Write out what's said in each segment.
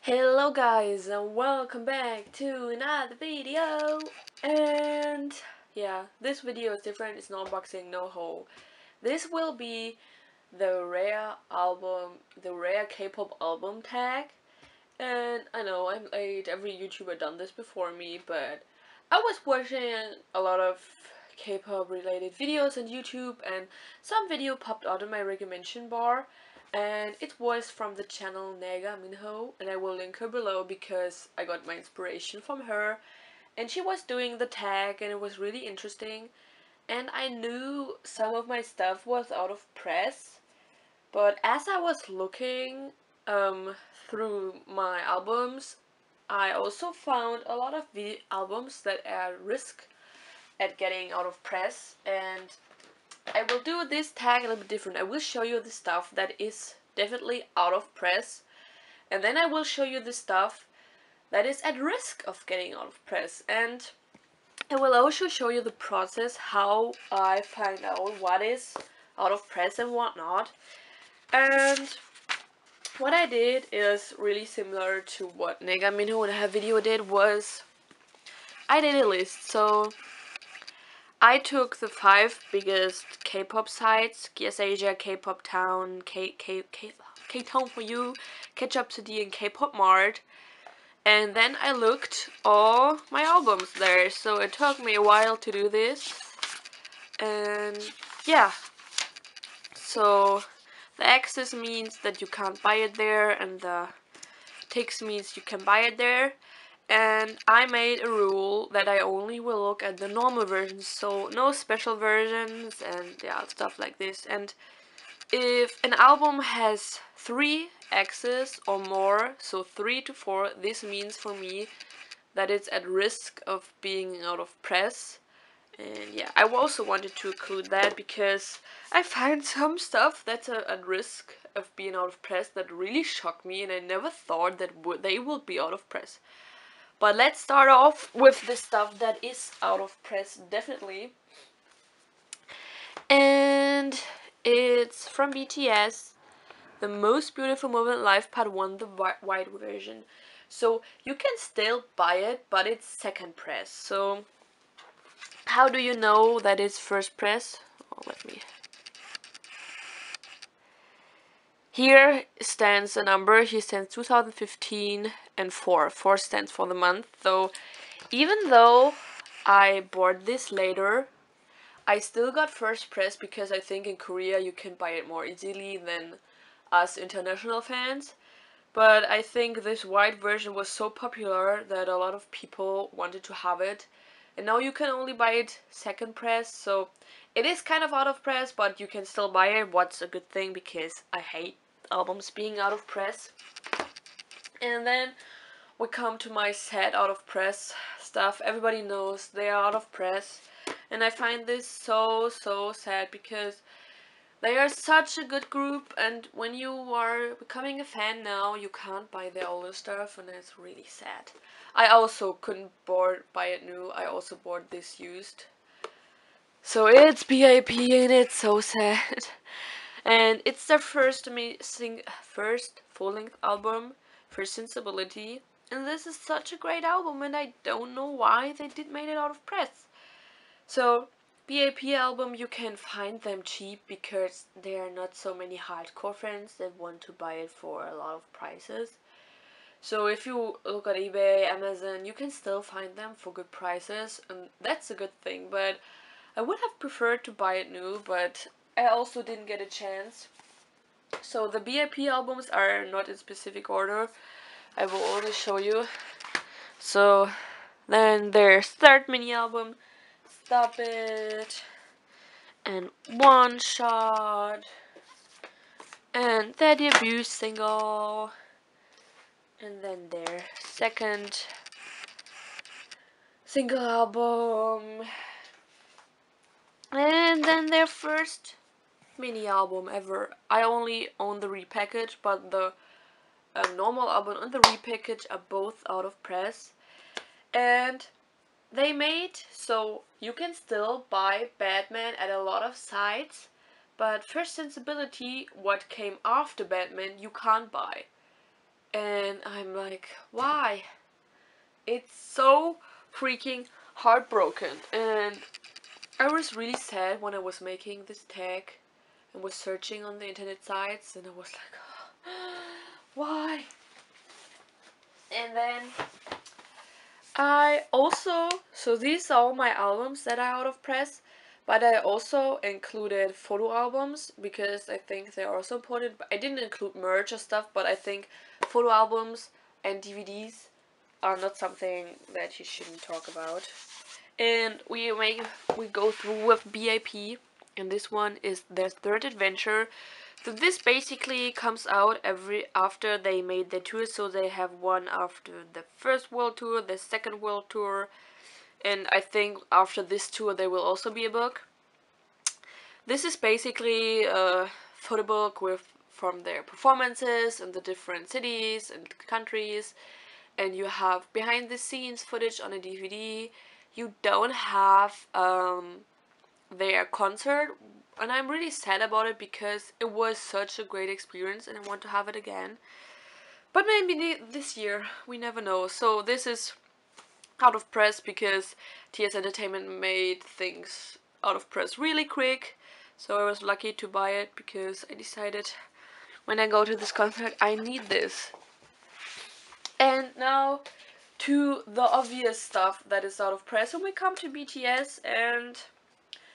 Hello guys and welcome back to another video. And yeah, this video is different. It's no unboxing, no haul. This will be the rare K-pop album tag. And I know I'm late, every YouTuber done this before me, but I was watching a lot of K-pop related videos on YouTube and some video popped out in my recommendation bar and it was from the channel Naga Minho, and I will link her below because I got my inspiration from her and she was doing the tag and it was really interesting, and I knew some of my stuff was out of press, but as I was looking um, through my albums, I also found a lot of albums that are at risk at getting out of press, and I will do this tag a little bit different. I will show you the stuff that is definitely out of press, and then I will show you the stuff that is at risk of getting out of press, and I will also show you the process how I find out what is out of press and what not. And what I did is really similar to what Negaminho in her video did. Was I did a list. So I took the 5 biggest K-pop sites: Gears Asia, K-pop Town, K-Town for You, Ketchup City, and K-pop Mart. And then I looked all my albums there. So it took me a while to do this. And yeah. So the X's means that you can't buy it there, and the ticks means you can buy it there. And I made a rule that I only will look at the normal versions, so no special versions and yeah, stuff like this. And if an album has 3 X's or more, so 3 to 4, this means for me that it's at risk of being out of press. And yeah, I also wanted to include that because I find some stuff that's at risk of being out of press that really shocked me, and I never thought that they would be out of press. But let's start off with the stuff that is out of press, definitely. And it's from BTS, The Most Beautiful Moment Live Part 1, the white version. So you can still buy it, but it's second press. So how do you know that it's first press? Oh, let me... Here stands a number. Here stands 2015 and 4. 4 stands for the month. So even though I bought this later, I still got first press because I think in Korea you can buy it more easily than us international fans. But I think this white version was so popular that a lot of people wanted to have it. And now you can only buy it second press, so it is kind of out of press, but you can still buy it. What's a good thing, because I hate albums being out of press. And then we come to my sad out of press stuff. Everybody knows they are out of press, and I find this so sad because they are such a good group, and when you are becoming a fan now, you can't buy their older stuff, and it's really sad. I also couldn't buy it new. I also bought this used. So it's b.a.p and it's so sad. And it's their first full-length album, First Sensibility, and this is such a great album, and I don't know why they did made it out of press. So b.a.p album, you can find them cheap because there are not so many hardcore fans that want to buy it for a lot of prices. So if you look at eBay, Amazon, you can still find them for good prices, and that's a good thing. But I would have preferred to buy it new, but I also didn't get a chance. So the b.a.p albums are not in specific order. I will only show you. So then there's third mini album, Stop It, and One Shot, and their debut single, and then their second single album, and then their first mini album ever. I only own the repackage, but the normal album and the repackage are both out of press. And they made so you can still buy Batman at a lot of sites, but First Sensibility, what came after Batman, you can't buy. And I'm like, why? It's so freaking heartbroken. And I was really sad when I was making this tag and was searching on the internet sites, and I was like, why? And then I also, so these are all my albums that are out of press, but I also included photo albums because I think they're also important. I didn't include merch or stuff, but I think photo albums and DVDs are not something that you shouldn't talk about. And we go through with b.a.p, and this one is their third adventure. So this basically comes out after they made their tour. So they have one after the first world tour, the second world tour, and I think after this tour there will also be a book. This is basically a photo book from their performances in the different cities and countries, and you have behind the scenes footage on a DVD. You don't have their concert, and I'm really sad about it because it was such a great experience and I want to have it again. But maybe this year, we never know. So this is out of press because TS Entertainment made things out of press really quick. So I was lucky to buy it because I decided when I go to this concert I need this. And now to the obvious stuff that is out of press, and we come to BTS. And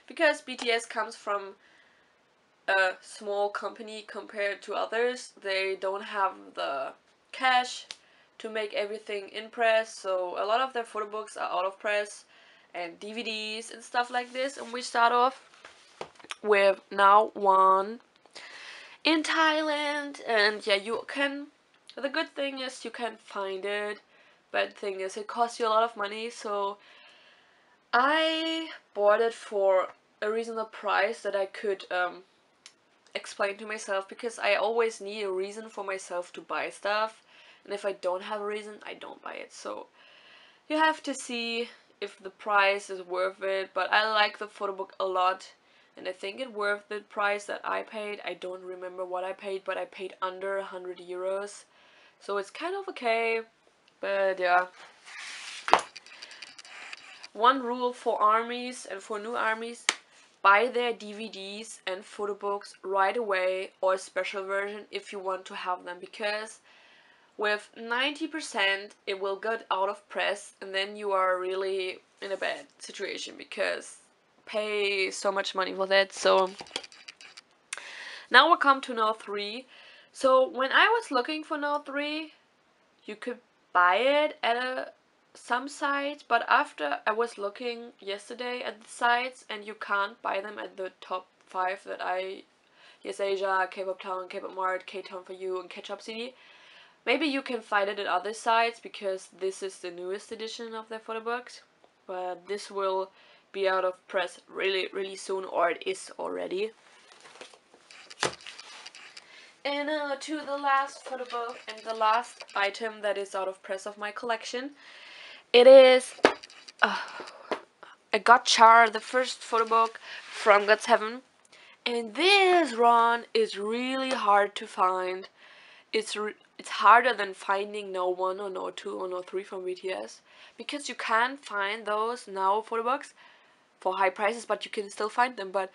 because BTS comes from a small company compared to others, they don't have the cash to make everything in press, so a lot of their photo books are out of press and DVDs and stuff like this. And we start off with now one in Thailand, and yeah, you can, the good thing is you can find it. Bad thing is it costs you a lot of money, so I bought it for a reasonable price that I could explain to myself, because I always need a reason for myself to buy stuff, and if I don't have a reason, I don't buy it. So you have to see if the price is worth it, but I like the photo book a lot, and I think it's worth the price that I paid. I don't remember what I paid, but I paid under 100 euros, so it's kind of okay. But yeah, one rule for armies and for new armies: buy their DVDs and photo books right away, or a special version if you want to have them, because with 90% it will get out of press, and then you are really in a bad situation because pay so much money for that. So now we come to No. 3. So when I was looking for No. 3, you could buy it at some sites, but after I was looking yesterday at the sites, and you can't buy them at the top 5 that Yes Asia, Kpop Town, Kpop Mart, K-Town for You, and Ketchup City. Maybe you can find it at other sites because this is the newest edition of their photo books, but this will be out of press really soon, or it is already. And to the last photo book and the last item that is out of press of my collection. It is a Gotcha, the first photo book from GOT7. And this run is really hard to find. It's harder than finding No. 1 or No. 2 or No. 3 from BTS, because you can find those now photo books for high prices, but you can still find them. But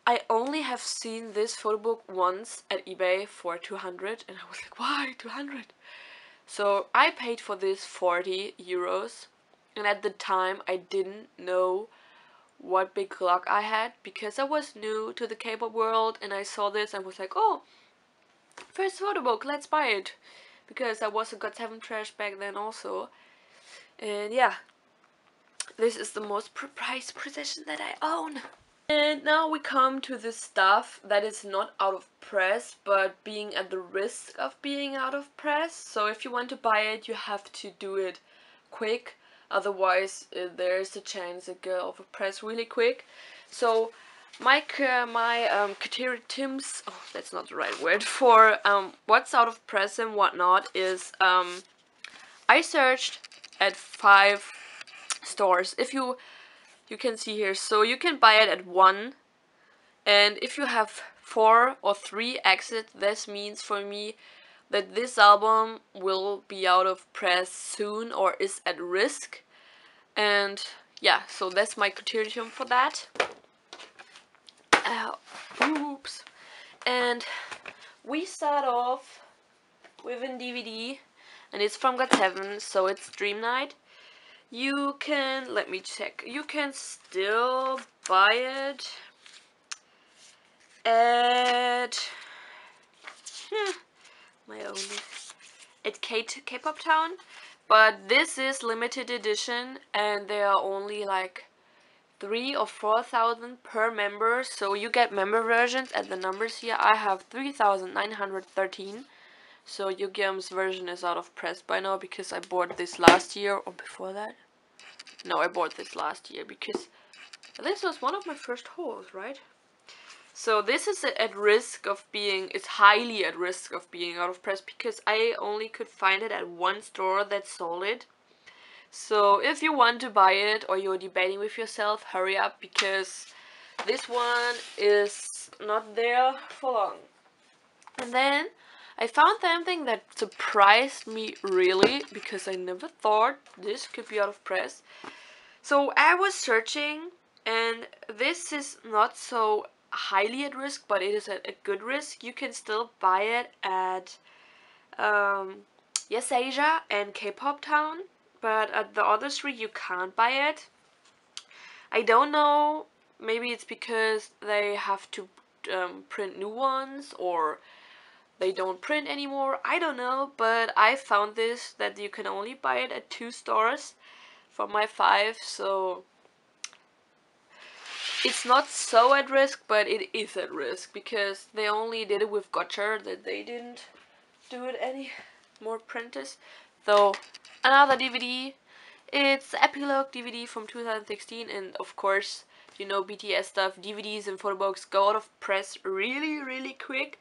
I only have seen this photo book once at eBay for 200, and I was like, why 200? So I paid for this 40 euros, and at the time I didn't know what big luck I had, because I was new to the K-pop world, and I saw this and was like, oh, first photo book, let's buy it, because I was a GOT7 trash back then also. And yeah, this is the most prized possession that I own. And now we come to the stuff that is not out of press, but being at the risk of being out of press. So if you want to buy it, you have to do it quick, otherwise there's a chance it goes off of press really quick. So my criteriums, oh, that's not the right word for what's out of press and whatnot is I searched at 5 stores. If you can see here, so you can buy it at 1, and if you have 4 or 3 exits, this means for me that this album will be out of press soon or is at risk. And yeah, so that's my criterion for that. Oops. And we start off with a DVD, and it's from GOT7, so it's Dream Night. You can, let me check, you can still buy it at my own at Kpop Town, but this is limited edition, and there are only like 3,000 or 4,000 per member, so you get member versions. At the numbers here, I have 3,913. So Yogiam's version is out of press by now because I bought this last year, or before that. No, I bought this last year because this was one of my first hauls, right? So this is at risk of being, it's highly at risk of being out of press because I only could find it at one store that sold it. So if you want to buy it or you're debating with yourself, hurry up because this one is not there for long. And then I found something that surprised me really because I never thought this could be out of press. So I was searching, and this is not so highly at risk, but it is at a good risk. You can still buy it at Yes Asia and Kpop Town, but at the other three you can't buy it. I don't know, maybe it's because they have to print new ones, or they don't print anymore, I don't know, but I found this that you can only buy it at 2 stores from my 5, so it's not so at risk, but it is at risk because they only did it with Gotcha, that they didn't do it any more prentice. So another DVD, it's the Epilogue DVD from 2016, and of course, you know, BTS stuff, DVDs and photobooks go out of press really quick.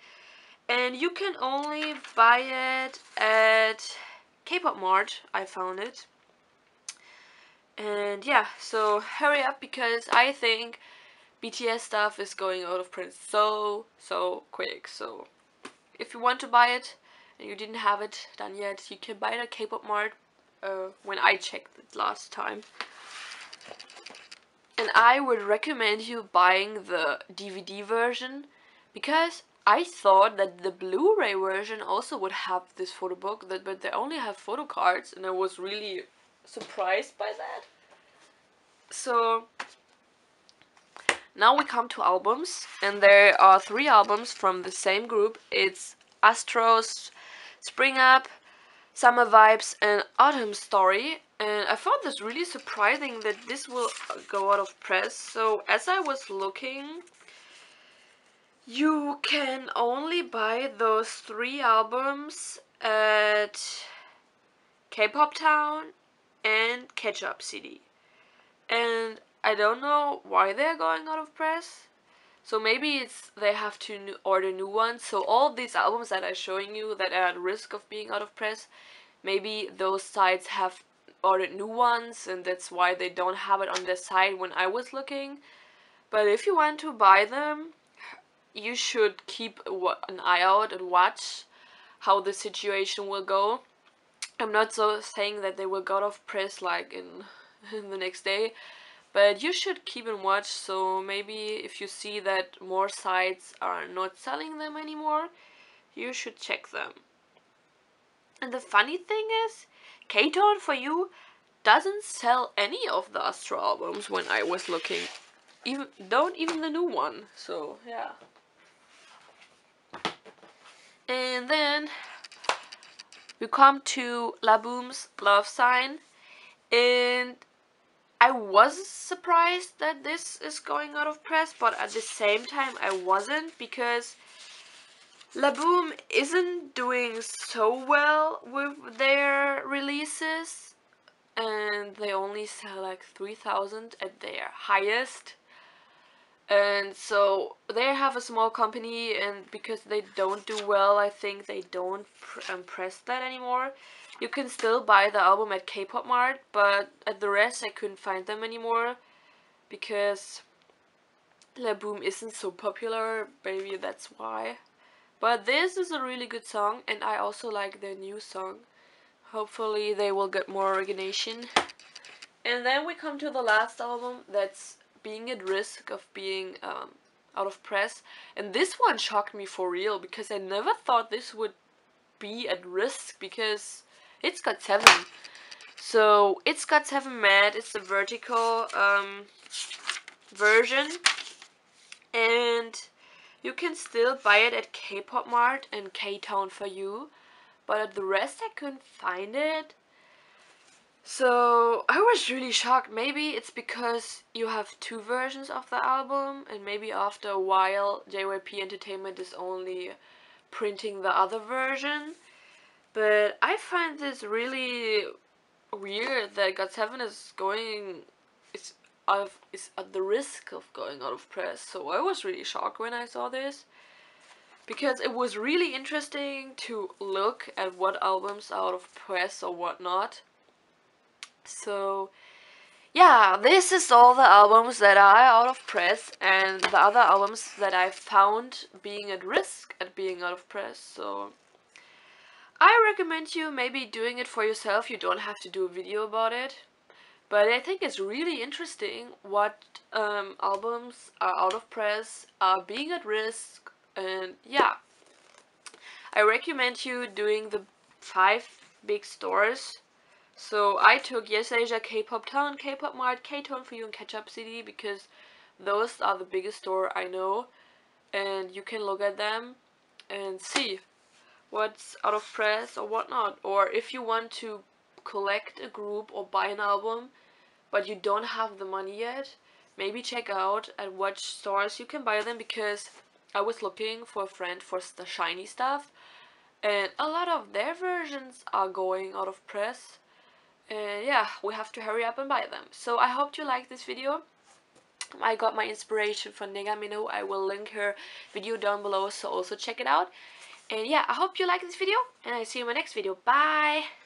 And you can only buy it at Kpop Mart, I found it. And yeah, so hurry up because I think BTS stuff is going out of print so quick. So if you want to buy it and you didn't have it done yet, you can buy it at Kpop Mart when I checked it last time. And I would recommend you buying the DVD version because I thought that the Blu-ray version also would have this photo book, but they only have photo cards, and I was really surprised by that. So now we come to albums, and there are 3 albums from the same group. It's Astro's Spring Up, Summer Vibes, and Autumn Story. And I found this really surprising that this will go out of press. So as I was looking, you can only buy those 3 albums at Kpop Town and Ketchup City. And I don't know why they're going out of press. So maybe it's they have to order new ones. So all these albums that I'm showing you that are at risk of being out of press, maybe those sites have ordered new ones and that's why they don't have it on their site when I was looking. But if you want to buy them, you should keep an eye out and watch how the situation will go. I'm not so saying that they will go out of press like in the next day, but you should keep and watch. So maybe if you see that more sites are not selling them anymore, you should check them. And the funny thing is, K-Tone For You doesn't sell any of the Astro albums when I was looking. Even the new one. So yeah. And then we come to Laboom's Love Sign, and I was surprised that this is going out of press, but at the same time I wasn't, because Laboom isn't doing so well with their releases, and they only sell like 3,000 at their highest. And so they have a small company, and because they don't do well, I think they don't press that anymore. You can still buy the album at Kpop Mart, but at the rest I couldn't find them anymore because Laboom isn't so popular. Maybe that's why. But this is a really good song, and I also like their new song. Hopefully they will get more recognition. And then we come to the last album, that's Being at Risk of Being Out of Press. And this one shocked me for real, because I never thought this would be at risk, because it's got 7. So it's got 7 Mad, it's the vertical version. And you can still buy it at Kpop Mart and K-Town for you, but at the rest I couldn't find it. So I was really shocked. Maybe it's because you have 2 versions of the album, and maybe after a while JYP Entertainment is only printing the other version. But I find this really weird that GOT7 is at the risk of going out of press. So I was really shocked when I saw this, because it was really interesting to look at what albums are out of press or whatnot. So yeah, this is all the albums that are out of press, and the other albums that I found being at risk at being out of press. So I recommend you maybe doing it for yourself. You don't have to do a video about it. But I think it's really interesting what albums are out of press, are being at risk, and yeah. I recommend you doing the 5 big stores. So I took Yes Asia, K-Pop Town, K-Pop Mart, K-Town for you, and Catch Up City, because those are the biggest store I know, and you can look at them and see what's out of press or whatnot. Or if you want to collect a group or buy an album, but you don't have the money yet, maybe check out at what stores you can buy them, because I was looking for a friend for the shiny stuff, and a lot of their versions are going out of press. And yeah, we have to hurry up and buy them. So I hope you liked this video. I got my inspiration from Negamino. I will link her video down below, so also check it out. And yeah, I hope you like this video, and I see you in my next video. Bye!